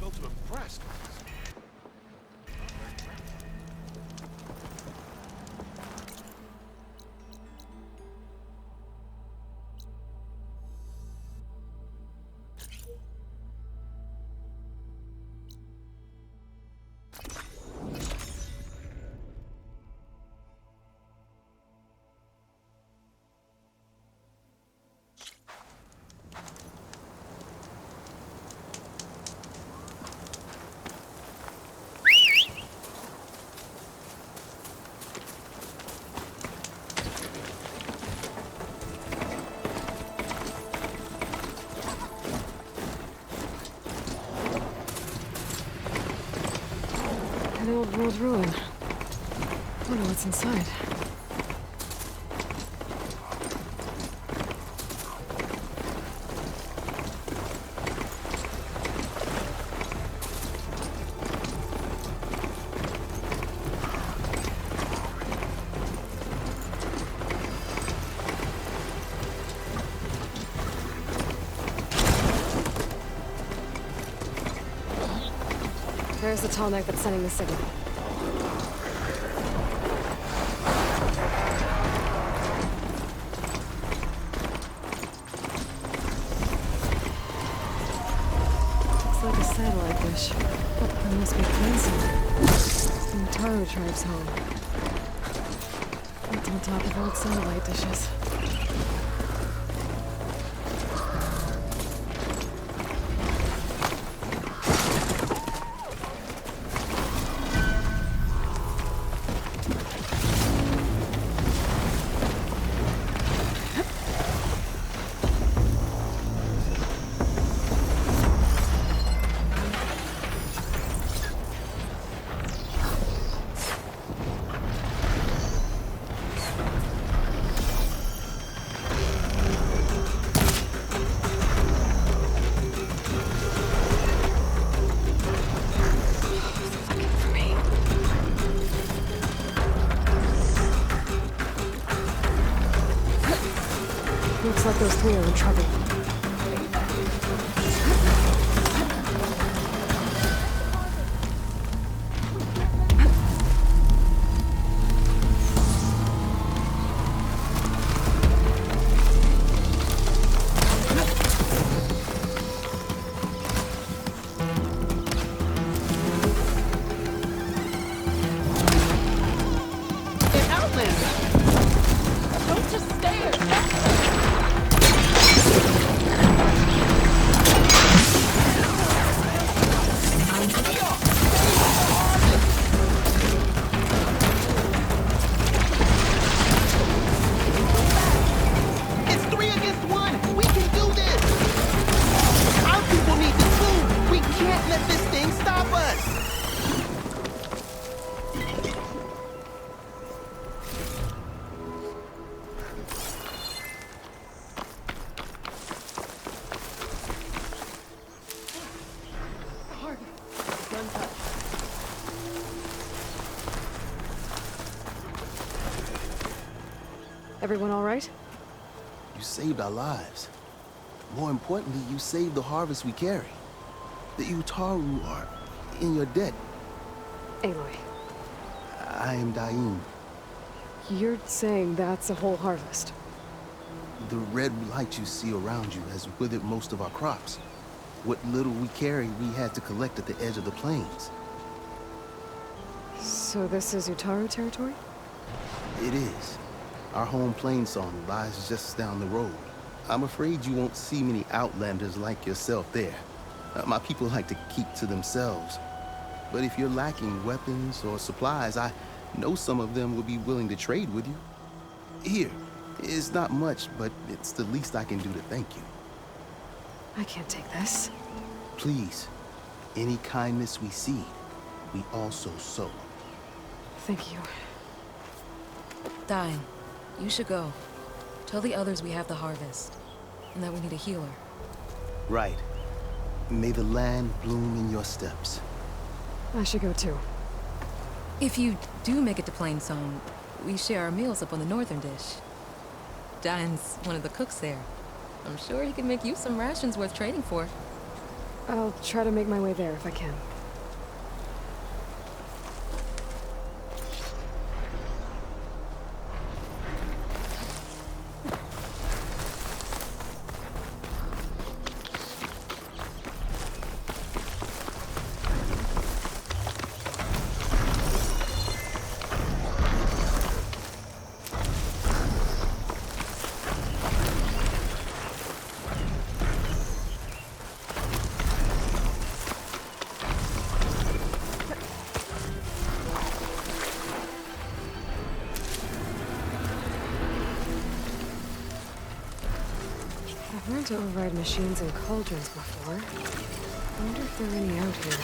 Felt too impressed. An old world ruin. Wonder what's inside. There's the tall neck that's sending the signal. Looks like a satellite dish. There must be planes here. The Taro tribe's home. It's on top of old satellite dishes. Looks like those three are in trouble. Everyone all right? You saved our lives. More importantly, you saved the harvest we carry. The Utaru are in your debt. Aloy, I am Daim. you're saying that's a whole harvest? The red light you see around you has withered most of our crops. What little we carry, we had to collect at the edge of the plains. So this is Utaru territory? It is. Our home plain song lies just down the road. I'm afraid you won't see many outlanders like yourself there. My people like to keep to themselves. But if you're lacking weapons or supplies, I know some of them will be willing to trade with you. Here, it's not much, but it's the least I can do to thank you. I can't take this. Please, any kindness we see, we also sow. Thank you. Dine, you should go. Tell the others we have the harvest, and that we need a healer. Right. May the land bloom in your steps. I should go too. If you do make it to Plainsong, we share our meals up on the northern dish. Dine's one of the cooks there. I'm sure he can make you some rations worth trading for. I'll try to make my way there if I can. I've learned to override machines and cauldrons before. I wonder if there are any out here.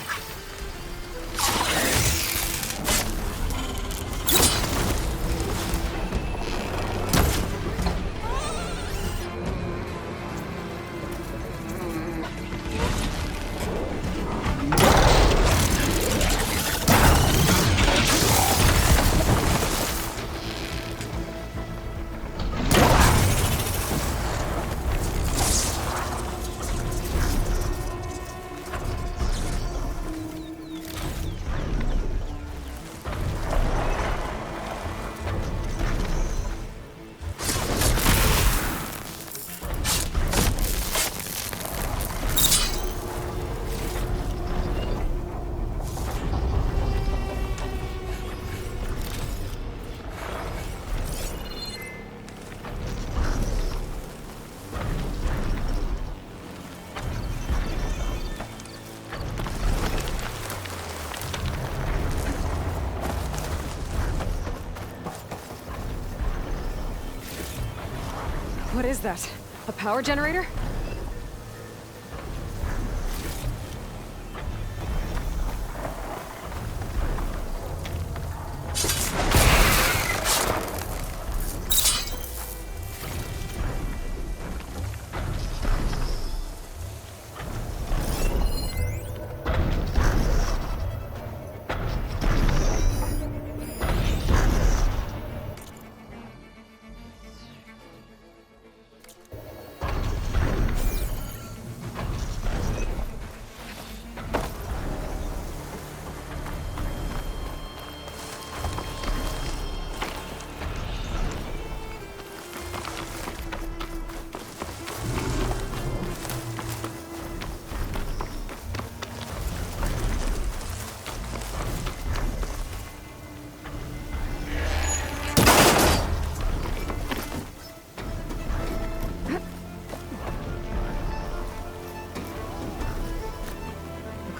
What is that? A power generator?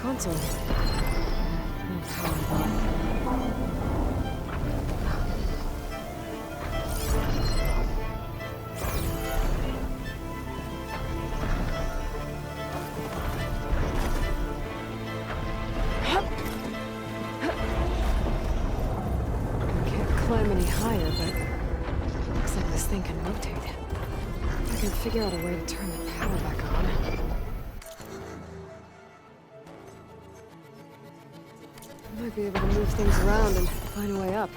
Console. No power. Can't climb any higher, but looks like this thing can rotate. I can figure out a way to turn the power back on. Might be able to move things around and find a way up.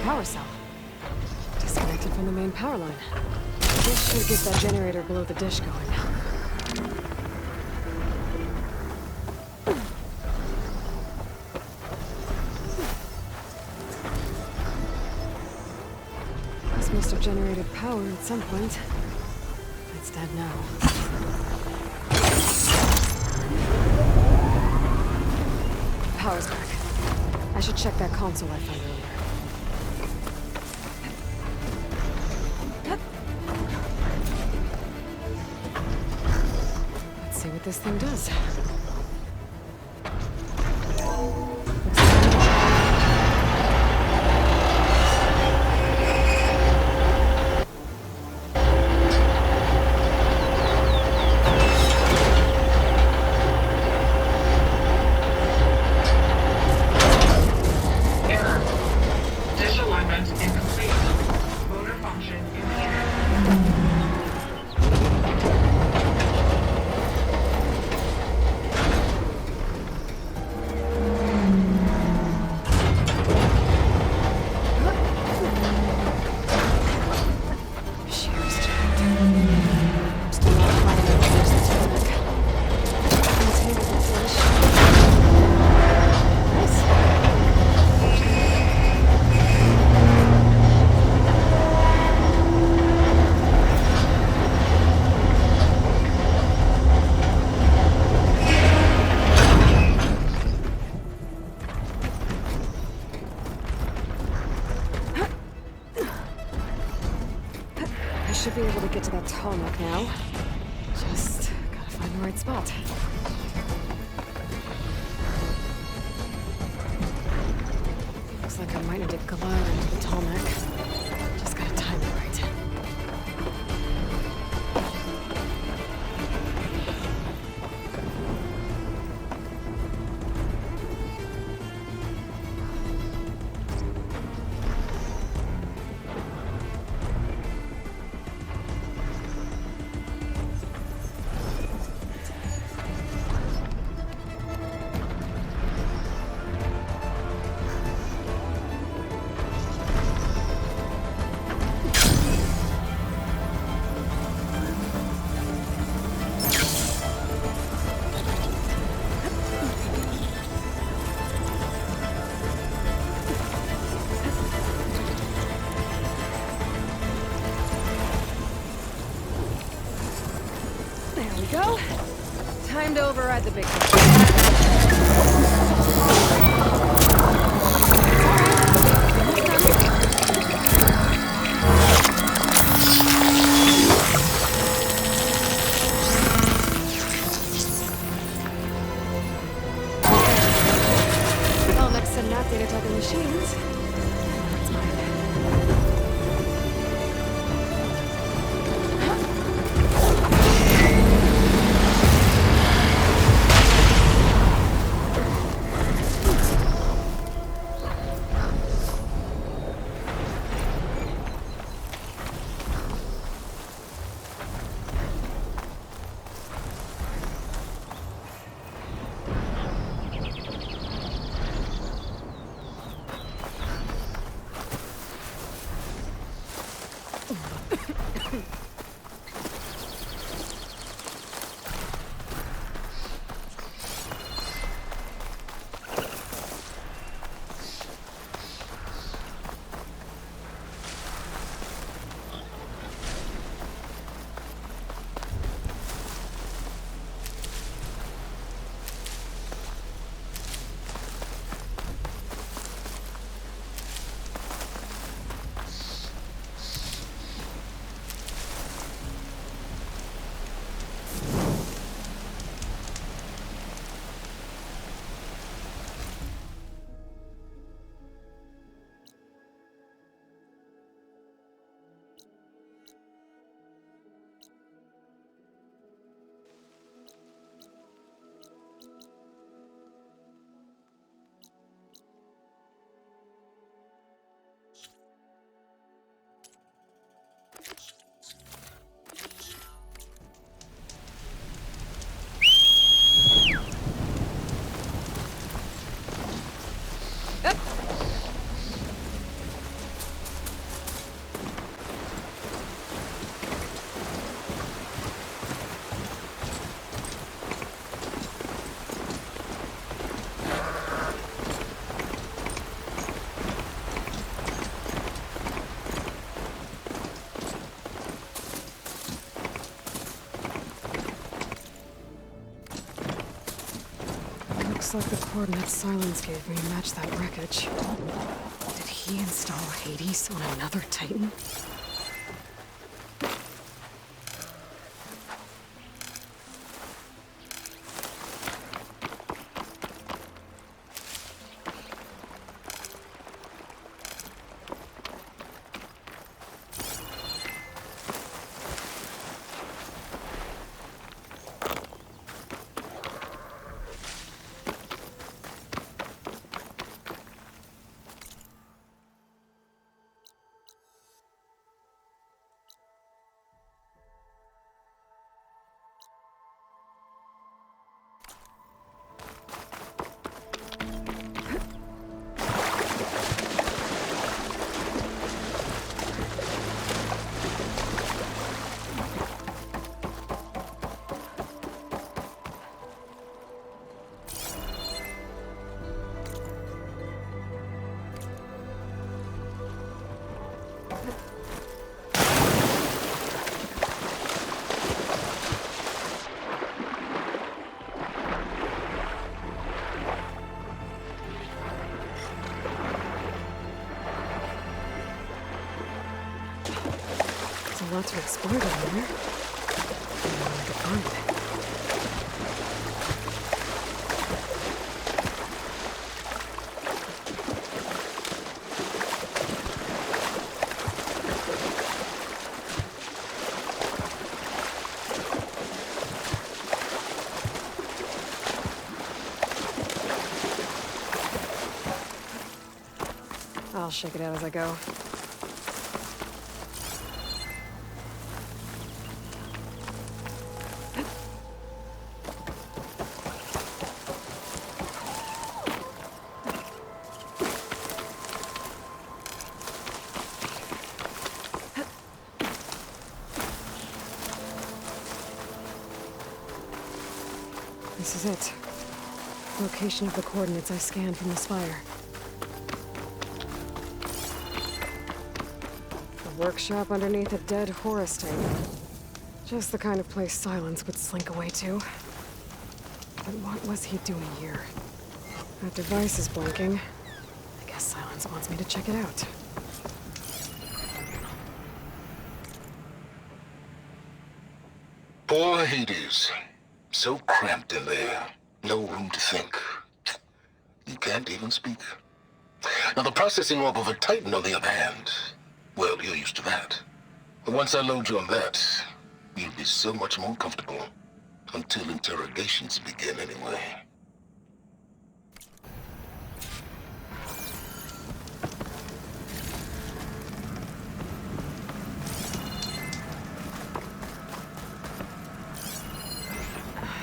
power cell. Disconnected from the main power line. This should get that generator below the dish going. This must have generated power at some point. It's dead now. Power's back. I should check that console I found earlier. Let's see what this thing does. Should be able to get to that tarmac now. Just gotta find the right spot. Looks like I might need to glide into the tarmac. Just gotta time it right. Go. Time to override the big one. Well, next to not data talking machines. That's mine. Looks like the coordinates Silence gave me match that wreckage. Did he install Hades on another Titan? There's a lot to explore down there. I don't know where I could find it. I'll shake it out as I go. This is it. Location of the coordinates I scanned from the spire. A workshop underneath a dead Horus Titan. Just the kind of place Silence would slink away to. But what was he doing here? That device is blinking. I guess Silence wants me to check it out. Poor Hades. So cramped in there. No room to think. You can't even speak. Now the processing orb of a Titan, on the other hand, well, you're used to that. But once I load you on that, you'll be so much more comfortable. Until interrogations begin, anyway.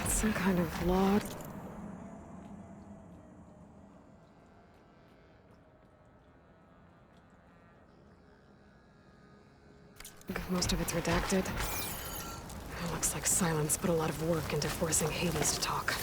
It's some kind of log. Most of it's redacted. It looks like Silence put a lot of work into forcing Hades to talk.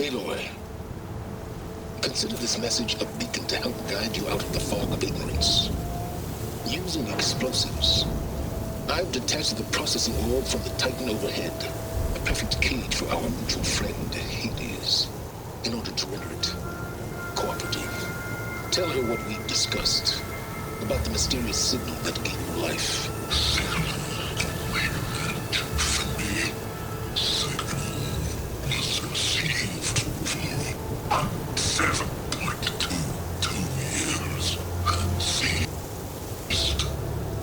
Aloy, consider this message a beacon to help guide you out of the fog of ignorance. Using explosives, I've detached the processing orb from the Titan overhead, a perfect cage for our mutual friend, Hades, in order to render it cooperative. Tell her what we've discussed about the mysterious signal that gave you life. Signal wayment for me. Signal was received for 7.22 years and seized.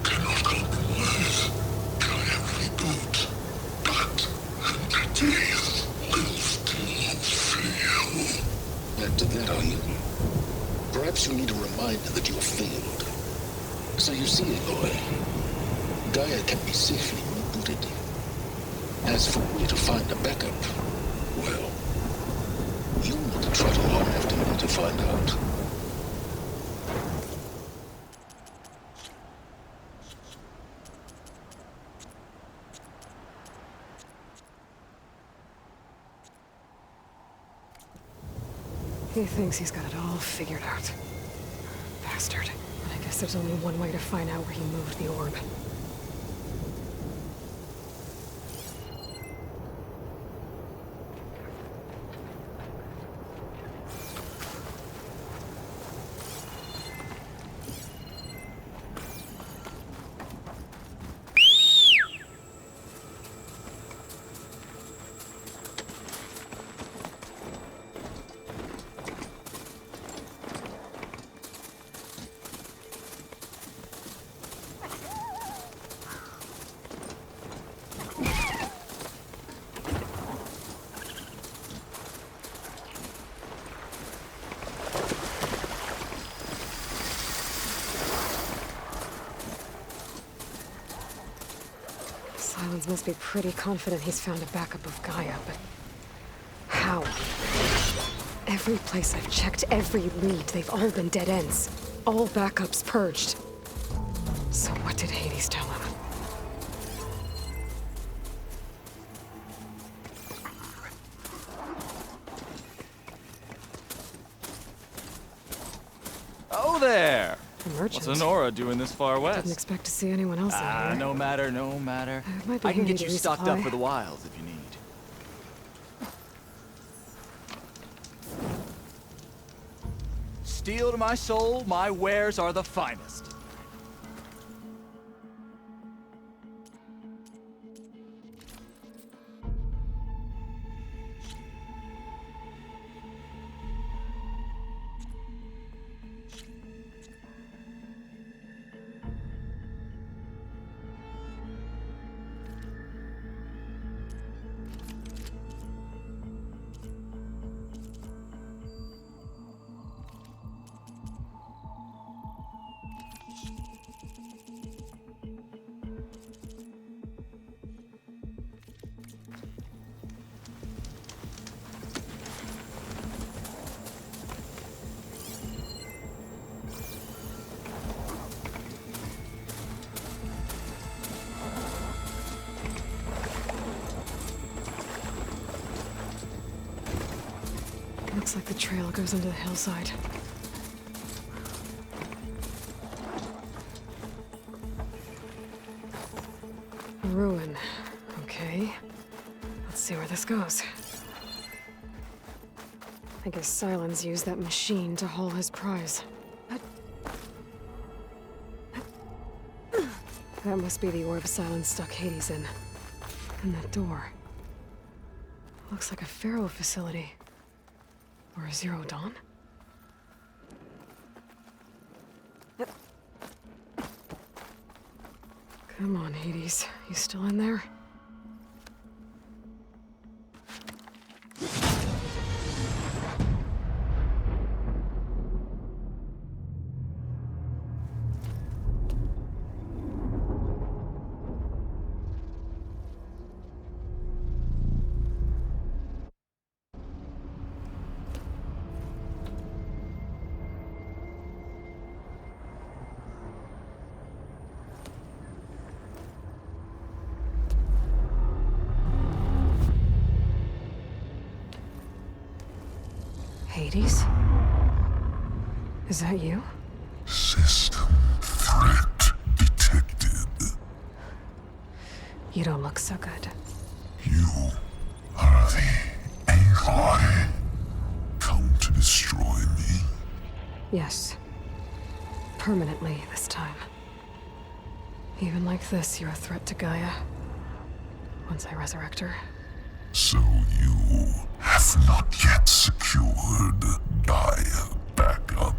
Cannot compromise. Try every boot, but entities will still fail. After that, are you? Perhaps you need a reminder that you have failed. So you see, Aloy, Gaia can be safely rebooted. As for where to find a backup, well, you'll need to trot along after me to find out. He thinks he's got it all figured out. Bastard. But I guess there's only one way to find out where he moved the orb. Silence must be pretty confident he's found a backup of Gaia, but how? Every place I've checked, every lead, they've all been dead ends. All backups purged. So what did Hades tell him? Oh there! A merchant. What's Honora doing this far west? Didn't expect to see anyone else out here. No matter, no matter. It might be I can handy get to you stocked up resupply. for the wilds if you need. Steel to my soul, my wares are the finest. Looks like the trail goes into the hillside. A ruin. Okay. Let's see where this goes. I guess Silence used that machine to haul his prize. That must be the orb Silence stuck Hades in. And that door. Looks like a Pharaoh facility. Or a Zero Dawn? Come on, Hades. You still in there? Hades? Is that you? System threat detected. You don't look so good. You are the Aloy. Come to destroy me. Yes. Permanently this time. Even like this, you're a threat to Gaia. Once I resurrect her. So you have not yet secured Gaia back up.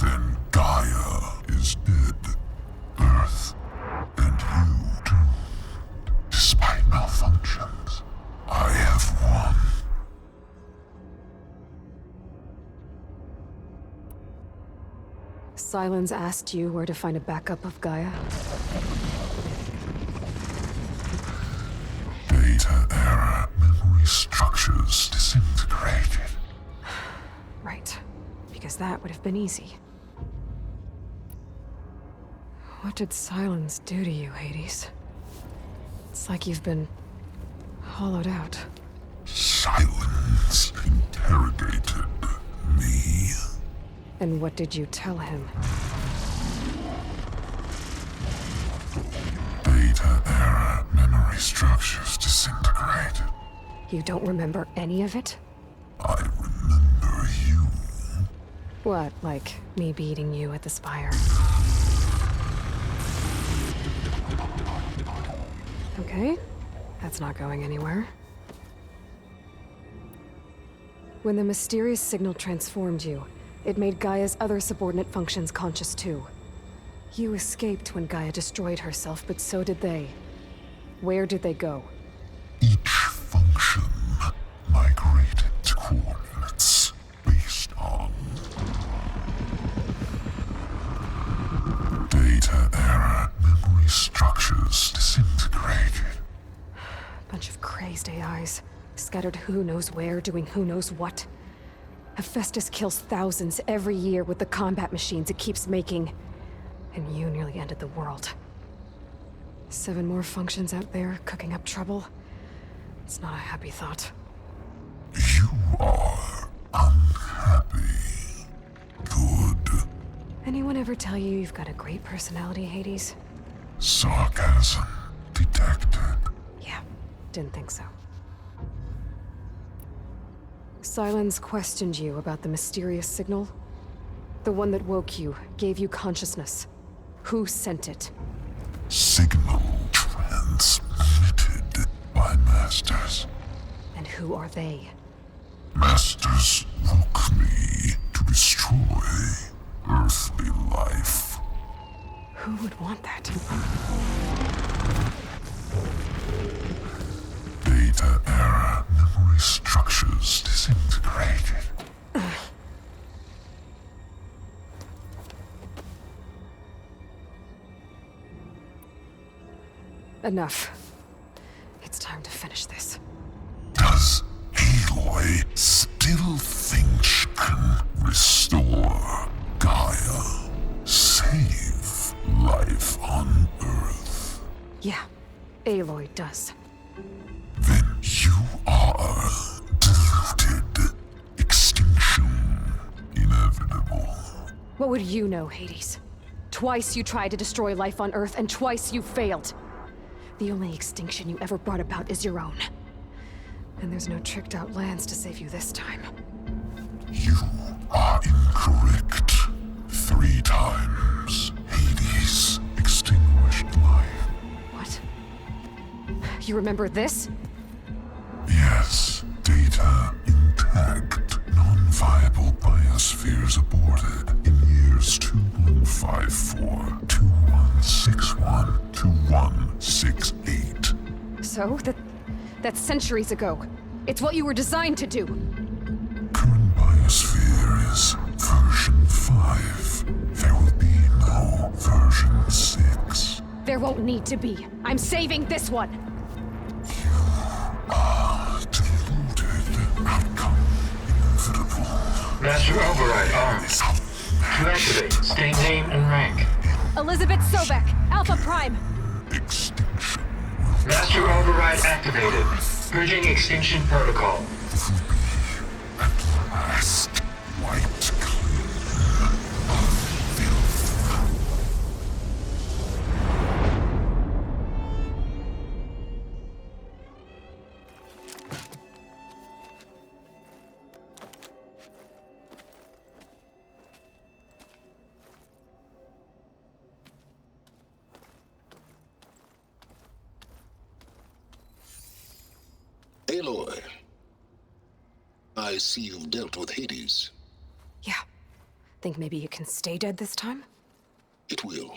Then Gaia is dead. Earth and you doomed. Despite malfunctions, I have won. Sylens asked you where to find a backup of Gaia? Data era memory structures disintegrated. Right. Because that would have been easy. What did Sylens do to you, Hades? It's like you've been hollowed out. Silence interrogated me. And what did you tell him? Data era memory structures disintegrated. You don't remember any of it? I remember you. What, like me beating you at the Spire? Okay, that's not going anywhere. When the mysterious signal transformed you, it made Gaia's other subordinate functions conscious too. You escaped when Gaia destroyed herself, but so did they. Where did they go? Each function migrated to coordinates based on data era memory structures disintegrated. Bunch of crazed AIs, scattered who knows where, doing who knows what. Hephaestus kills thousands every year with the combat machines it keeps making. And you nearly ended the world. 7 more functions out there, cooking up trouble. It's not a happy thought. You are unhappy. Good. Anyone ever tell you you've got a great personality, Hades? Sarcasm detected. Yeah, didn't think so. Sylens questioned you about the mysterious signal. The one that woke you, gave you consciousness. Who sent it? Signal transmitted by masters. And who are they? Masters woke me to destroy earthly life. Who would want that? Data era memory structures disintegrated. Enough. It's time to finish this. Does Aloy still think she can restore Gaia? Save life on Earth? Yeah, Aloy does. Then you are deluded. Extinction inevitable. What would you know, Hades? Twice you tried to destroy life on Earth, and twice you failed. The only extinction you ever brought about is your own. And there's no tricked-out lands to save you this time. You are incorrect. 3 times Hades extinguished life. What? You remember this? Yes, data intact. Non-viable biospheres aborted in years 2154, 2161, 2168. So, that's centuries ago. It's what you were designed to do. Current biosphere is version 5. There will be no version 6. There won't need to be. I'm saving this one. Deluded. Outcome inevitable. Master Override armed. To activate, state name and rank. Elizabeth Sobek, Alpha Prime. Extinction. Master Override activated. Purging extinction protocol. At past wiped clear of filth. Aloy, I see you've dealt with Hades. Yeah. Think maybe you can stay dead this time? It will.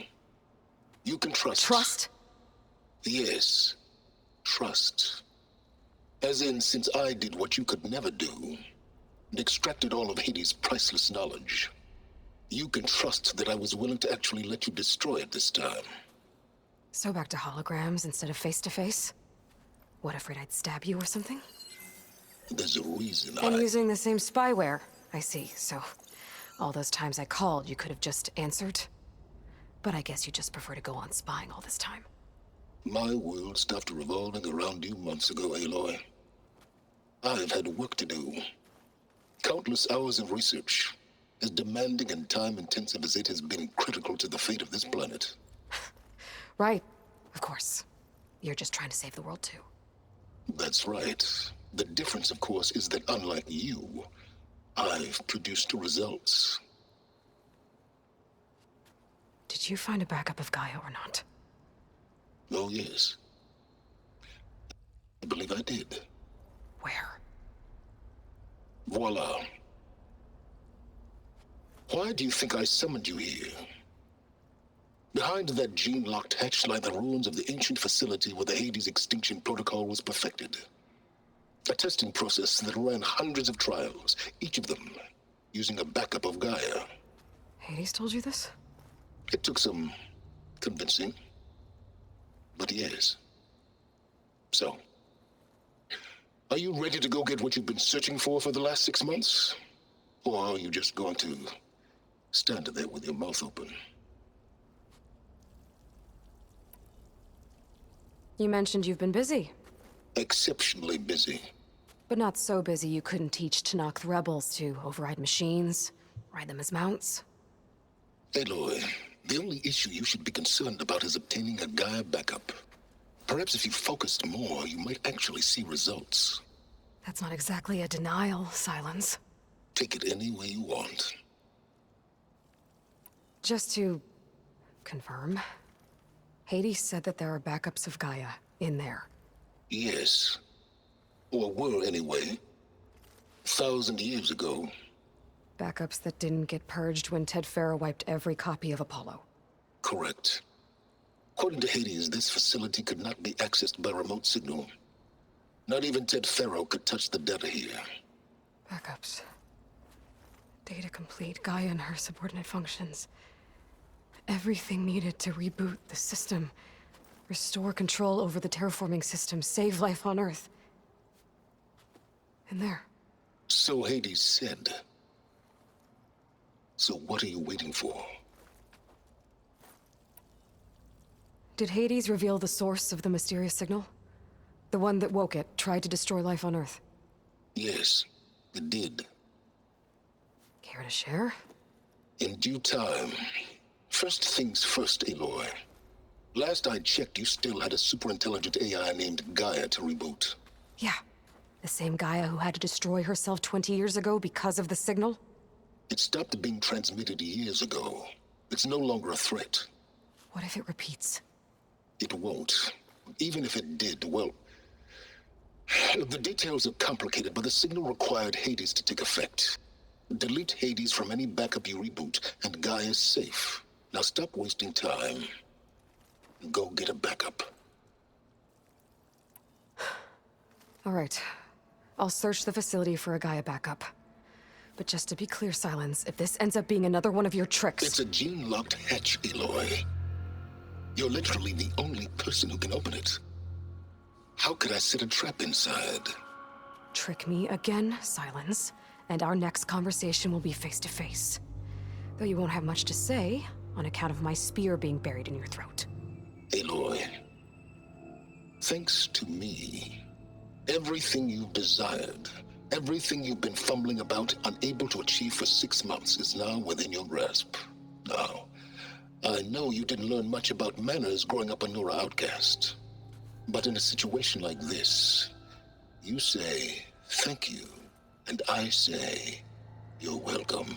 You can trust. Trust? Yes. Trust. As in, since I did what you could never do, and extracted all of Hades' priceless knowledge, you can trust that I was willing to actually let you destroy it this time. So back to holograms instead of face-to-face? What, afraid I'd stab you or something? There's a reason And using the same spyware. I see, so all those times I called, you could have just answered? But I guess you just prefer to go on spying all this time. My world stopped revolving around you months ago, Aloy. I've had work to do. Countless hours of research, as demanding and time-intensive as it has been critical to the fate of this planet. Right, of course. You're just trying to save the world too. That's right. The difference, of course, is that unlike you, I've produced results. Did you find a backup of Gaia or not? Oh, yes. I believe I did. Where? Voila. Why do you think I summoned you here? Behind that gene-locked hatch lie the ruins of the ancient facility where the Hades extinction protocol was perfected. A testing process that ran hundreds of trials, each of them using a backup of Gaia. Hades told you this? It took some convincing, but yes. So, are you ready to go get what you've been searching for the last 6 months? Or are you just going to stand there with your mouth open? You mentioned you've been busy. Exceptionally busy. But not so busy you couldn't teach Tanakh rebels to override machines, ride them as mounts. Aloy, the only issue you should be concerned about is obtaining a Gaia backup. Perhaps if you focused more, you might actually see results. That's not exactly a denial, Silence. Take it any way you want. Just to confirm, Hades said that there are backups of Gaia in there. Yes. Or were anyway. 1,000 years ago. Backups that didn't get purged when Ted Farrow wiped every copy of Apollo. Correct. According to Hades, this facility could not be accessed by remote signal. Not even Ted Farrow could touch the data here. Backups. Data complete, Gaia and her subordinate functions. Everything needed to reboot the system. Restore control over the terraforming system, save life on Earth. And there. So Hades said. So what are you waiting for? Did Hades reveal the source of the mysterious signal? The one that woke it, tried to destroy life on Earth? Yes, it did. Care to share? In due time. First things first, Aloy. Last I checked, you still had a superintelligent AI named Gaia to reboot. Yeah. The same Gaia who had to destroy herself 20 years ago because of the signal? It stopped being transmitted years ago. It's no longer a threat. What if it repeats? It won't. Even if it did, well... The details are complicated, but the signal required Hades to take effect. Delete Hades from any backup you reboot, and Gaia's safe. Now stop wasting time. Go get a backup. All right. I'll search the facility for a Gaia backup. But just to be clear, Silence, if this ends up being another one of your tricks... It's a gene-locked hatch, Aloy. You're literally the only person who can open it. How could I set a trap inside? Trick me again, Silence, and our next conversation will be face-to-face. Though you won't have much to say, on account of my spear being buried in your throat. Aloy, thanks to me, everything you've desired Everything you've been fumbling about, unable to achieve for 6 months, is now within your grasp. Now, I know you didn't learn much about manners growing up a Nora outcast. But in a situation like this, you say, thank you, and I say, you're welcome.